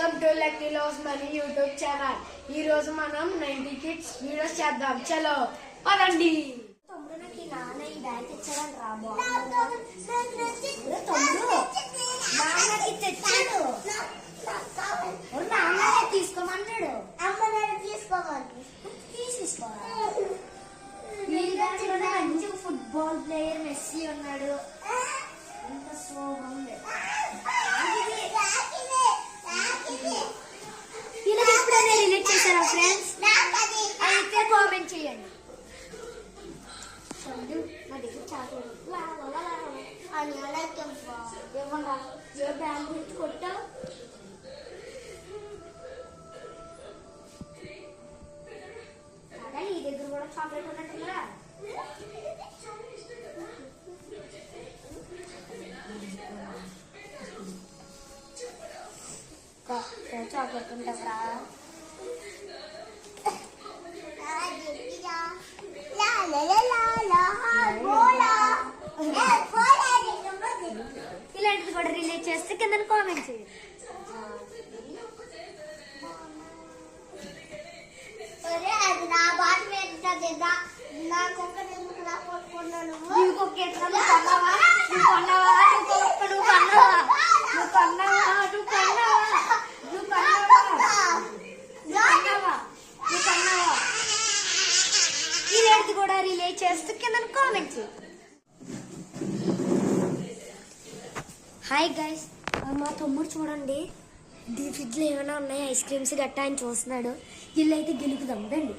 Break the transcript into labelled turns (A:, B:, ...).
A: Welcome to lucky loves money YouTube channel. ఈ రోజు మనం 90 కిడ్స్ వీడియోస్ చేద్దాం. చలో పదండి.
B: తమ్ముడికి నాన్న ఈ బ్యాగ్ తెచ్చాడని రా తమ్ముడు నాన్నకి తెచ్చాడు. నాన్న తీసుకోమన్నాడు. అమ్మ తీసుకోమని తీసుకోవాలి. మంచి ఫుట్బాల్ ప్లేయర్ మెస్సీ ఉన్నాడు. ఎంత సోహండి ఇలా ఎప్పుడైనా రిలేట్ చేశారా ఫ్రెండ్స్? అయితే కామెంట్ చేయండి. నా దగ్గర చాక్లెట్ ఏమన్నా ఏ బ్యాంక్ గురించి కొట్టావు? అదే నీ దగ్గర కూడా చాక్లెట్ ఉన్నట్టుందా? చాక్లెట్ ఉంటారా? ఇలాంటిది కూడా రిలేట్ చేస్తే కింద కామెంట్ చేయండి. ఇలాంటిది కూడా రిలేట్ చేస్తే కింద కామెంట్ చేయండి. హాయ్ గైస్, మా తమ్ముడు చూడండి ఫ్రిడ్జ్లో ఏమైనా ఉన్నాయి ఐస్ క్రీమ్స్ గట్టా అని చూస్తున్నాడు. వీళ్ళైతే గెలుకుదాం రండి.